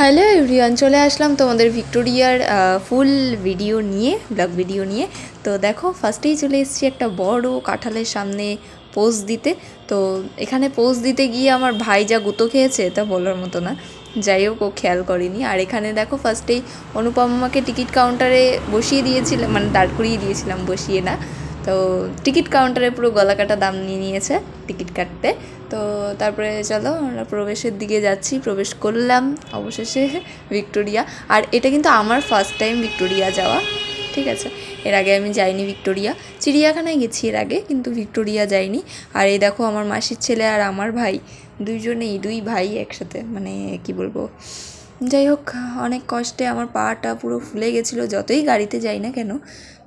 Hello everyone, চলে আসলাম তোমাদের ভিক্টোরিয়ার ফুল ভিডিও নিয়ে, ব্লগ ভিডিও নিয়ে। তো দেখো, ফার্স্টেই চলে এসেছি একটা বড় কাঁঠালের সামনে পোজ দিতে। তো এখানে পোজ দিতে গিয়ে আমার ভাই যা গুঁতো খেয়েছে তা বলার মতো না, যাই হোক ও খেয়াল করেনি। আর এখানে দেখো, ফার্স্টেই অনুপমাকে টিকিট কাউন্টারে বসিয়ে দিয়েছিলাম, মানে দাঁড় করিয়ে দিয়েছিলাম, বসিয়ে না। তো টিকিট কাউন্টারে পুরো গলা কাটা দাম নিয়ে নিয়েছে টিকিট কাটতে। তো তারপরে চলো আমরা প্রবেশের দিকে যাচ্ছি, প্রবেশ করলাম অবশেষে ভিক্টোরিয়া। আর এটা কিন্তু আমার ফার্স্ট টাইম ভিক্টোরিয়া যাওয়া, ঠিক আছে। এর আগে আমি যাইনি ভিক্টোরিয়া, চিড়িয়াখানায় গেছি এর আগে, কিন্তু ভিক্টোরিয়া যাইনি। আর এই দেখো, আমার মাসির ছেলে আর আমার ভাই দুই ভাই একসাথে, মানে কি বলবো, যাই হোক অনেক কষ্টে আমার পাটা পুরো ফুলে গেছিলো যতই গাড়িতে যাই না কেন।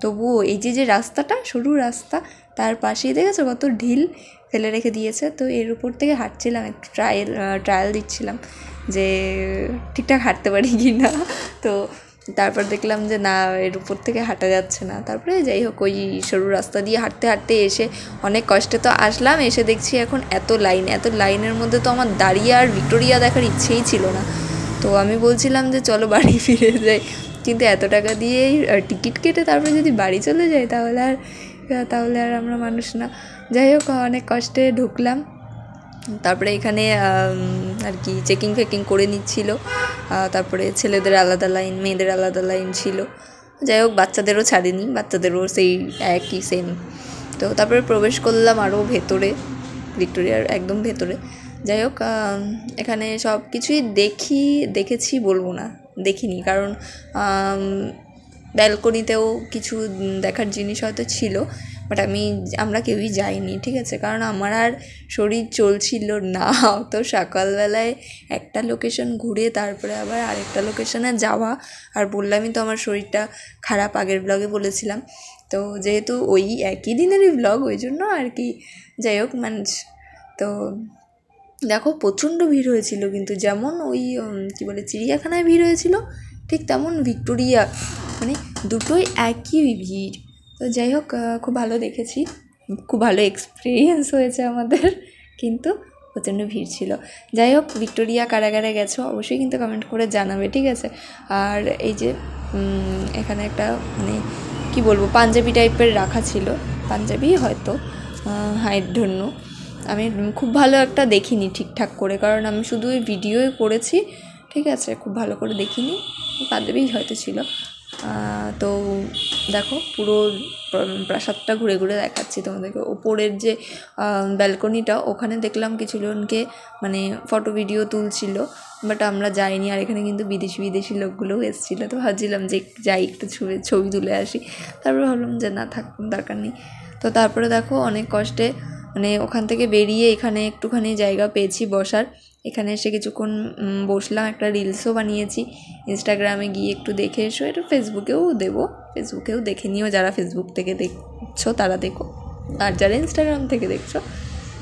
তবুও এই যে রাস্তাটা, সরু রাস্তা, তার পাশেই দেখেছো কত ঢিল ফেলে রেখে দিয়েছে। তো এর উপর থেকে হাঁটছিলাম, একটু ট্রায়াল দিচ্ছিলাম যে ঠিকঠাক হাঁটতে পারি কি না। তো তারপর দেখলাম যে না, এর উপর থেকে হাঁটা যাচ্ছে না। তারপরে যাই হোক ওই সরু রাস্তা দিয়ে হাঁটতে হাঁটতে এসে অনেক কষ্টে তো আসলাম। এসে দেখছি এখন এত লাইনের মধ্যে তো আমার দাঁড়িয়ে আর ভিক্টোরিয়া দেখার ইচ্ছেই ছিল না। তো আমি বলছিলাম যে চলো বাড়ি ফিরে যাই, কিন্তু এত টাকা দিয়েই টিকিট কেটে তারপরে যদি বাড়ি চলে যাই তাহলে আর আমরা মানুষ না। যাই হোক অনেক কষ্টে ঢুকলাম। তারপরে এখানে আর কি চেকিং করে নিচ্ছিল। তারপরে ছেলেদের আলাদা লাইন, মেয়েদের আলাদা লাইন ছিল। যাই হোক বাচ্চাদেরও ছাড়েনি, বাচ্চাদেরও সেই একই সেম। তো তারপরে প্রবেশ করলাম আরও ভেতরে, ভিক্টোরিয়ার একদম ভেতরে। যাই হোক এখানে সব কিছুই দেখেছি বলবো না, দেখিনি, কারণ ব্যালকনিতেও কিছু দেখার জিনিস হয়তো ছিল, বাট আমরা কেউই যাইনি, ঠিক আছে। কারণ আমার আর শরীর চলছিল না অত সকালবেলায় একটা লোকেশন ঘুরে তারপরে আবার আরেকটা লোকেশনে যাওয়া। আর বললামই তো আমার শরীরটা খারাপ, আগের ব্লগে বলেছিলাম। তো যেহেতু ওই একই দিনেরই ব্লগ, ওই জন্য আর কি, যাই হোক তো দেখো প্রচণ্ড ভিড় হয়েছিল, কিন্তু যেমন ওই কী বলে চিড়িয়াখানায় ভিড় হয়েছিল, ঠিক তেমন ভিক্টোরিয়া, মানে দুটোই একই ভিড়। তো যাই হোক খুব ভালো দেখেছি, খুব ভালো এক্সপিরিয়েন্স হয়েছে আমাদের, কিন্তু প্রচণ্ড ভিড় ছিল। যাই হোক ভিক্টোরিয়া কারা গেছো অবশ্যই কিন্তু কমেন্ট করে জানাবে, ঠিক আছে। আর এই যে এখানে একটা মানে কি বলবো, পাঞ্জাবি টাইপের রাখা ছিল, পাঞ্জাবি হয়তো, হাইট ধন্য। আমি খুব ভালো একটা দেখিনি ঠিকঠাক করে, কারণ আমি শুধু ওই ভিডিওই করেছি, ঠিক আছে, খুব ভালো করে দেখিনি, পাঞ্জাবিই হয়তো ছিল। তো দেখো পুরো প্রাসাদটা ঘুরে ঘুরে দেখাচ্ছি তোমাদেরকে। ওপরের যে ব্যালকনিটা, ওখানে দেখলাম কিছু জনকে মানে ফটো ভিডিও তুলছিল, বাট আমরা যাইনি। আর এখানে কিন্তু বিদেশি লোকগুলোও এসেছিলো, তো ভাবছিলাম যে যাই একটু ছবি তুলে আসি। তারপরে ভাবলাম যে না থাক, দরকার নেই। তো তারপরে দেখো অনেক কষ্টে মানে ওখান থেকে বেরিয়ে এখানে একটুখানি জায়গা পেয়েছি বসার। এখানে এসে কিছুক্ষণ বসলাম, একটা রিলসও বানিয়েছি। ইনস্টাগ্রামে গিয়ে একটু দেখে এসো, এটা ফেসবুকেও দেখে নিও, যারা ফেসবুক থেকে দেখছো তারা দেখো, আর যারা ইনস্টাগ্রাম থেকে দেখছো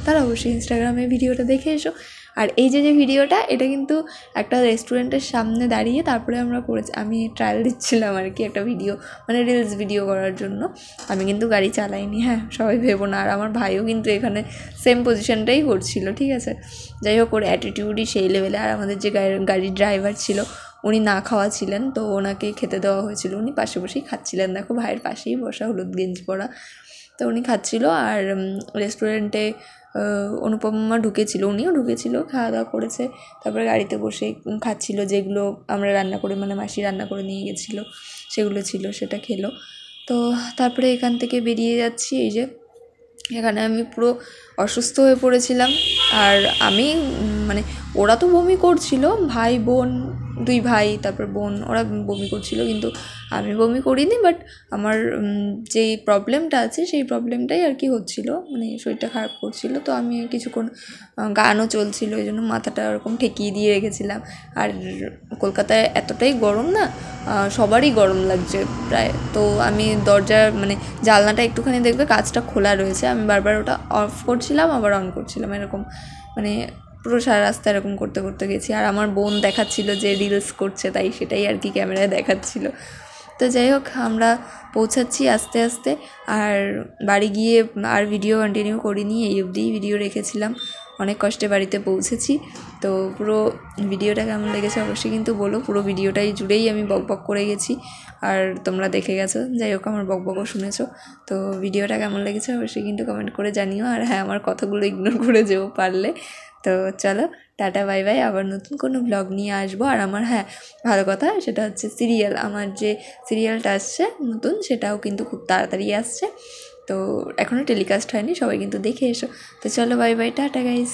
তারা অবশ্যই ইনস্টাগ্রামে ভিডিওটা দেখে এসো। আর এই যে ভিডিওটা, এটা কিন্তু একটা রেস্টুরেন্টের সামনে দাঁড়িয়ে তারপরে আমরা করেছি, আমি ট্রায়াল দিচ্ছিলাম আর কি, একটা ভিডিও মানে রিলস ভিডিও করার জন্য। আমি কিন্তু গাড়ি চালাইনি, হ্যাঁ, সবাই ভেবো না। আর আমার ভাইও কিন্তু এখানে সেম পজিশনটাই করছিল, ঠিক আছে। যাই হোক ওর অ্যাটিটিউডই সেই লেভেলে। আর আমাদের যে গাড়ির ড্রাইভার ছিল, উনি না খাওয়া ছিলেন, তো ওনাকে খেতে দেওয়া হয়েছিল, উনি পাশে বসেই খাচ্ছিলেন। দেখো ভাইয়ের পাশেই বসা, হলুদ গেঞ্জি পরা, তো উনি খাচ্ছিল। আর রেস্টুরেন্টে অনুপমা ঢুকেছিল, উনিও ঢুকেছিল, খাওয়া দাওয়া করেছে, তারপরে গাড়িতে বসে খাচ্ছিল, যেগুলো আমরা রান্না করে, মানে মাসি রান্না করে নিয়ে গেছিলো সেগুলো ছিল, সেটা খেলো। তো তারপরে এখান থেকে বেরিয়ে যাচ্ছি। এই যে এখানে আমি পুরো অসুস্থ হয়ে পড়েছিলাম। আর আমি মানে ওরা তো বমি করছিল, ভাই বোন, দুই ভাই তারপর বোন, ওরা বমি করছিল, কিন্তু আমি বমি করিনি। বাট আমার যেই প্রবলেমটা আছে সেই প্রবলেমটাই আর কি হচ্ছিল, মানে শরীরটা খারাপ করছিল। তো আমি কিছুক্ষণ গানও চলছিল, ওই জন্য মাথাটা ওরকম ঠেকিয়ে দিয়ে রেখেছিলাম। আর কলকাতায় এতটাই গরম না, সবারই গরম লাগছে প্রায়। তো আমি দরজার মানে জানলাটা একটুখানি দেখবে কাঁচটা খোলা রয়েছে, আমি বারবার ওটা অফ করছিলাম আবার অন করছিলাম, এরকম মানে পুরো সারা রাস্তা এরকম করতে করতে গেছি। আর আমার বোন দেখাচ্ছিল যে রিলস করছে, তাই সেটাই আর কি ক্যামেরায় দেখাচ্ছিল। তো যাই হোক আমরা পৌঁছাচ্ছি আস্তে আস্তে। আর বাড়ি গিয়ে আর ভিডিও কন্টিনিউ করিনি, এই অবধিই ভিডিও রেখেছিলাম। অনেক কষ্টে বাড়িতে পৌঁছেছি। তো পুরো ভিডিওটা কেমন লেগেছে অবশ্যই কিন্তু বলো। পুরো ভিডিওটাই জুড়েই আমি বকবক করে গেছি, আর তোমরা দেখে গেছো। যাই হোক, আমার বকবকও শুনেছো। তো ভিডিওটা কেমন লেগেছে অবশ্যই কিন্তু কমেন্ট করে জানিও। আর হ্যাঁ, আমার কথাগুলো ইগনোর করে যেও পারলে। তো চলো, টাটা বাই বাই। আবার নতুন কোনো ব্লগ নিয়ে আসবো। আর আমার হ্যাঁ, ভালো কথা সেটা হচ্ছে সিরিয়াল, আমার যে সিরিয়ালটা আসছে নতুন, সেটাও কিন্তু খুব তাড়াতাড়ি আসছে। তো এখনও টেলিকাস্ট হয়নি, সবাই কিন্তু দেখে এসো। তো চলো, বাই বাই, টাটা গাইস।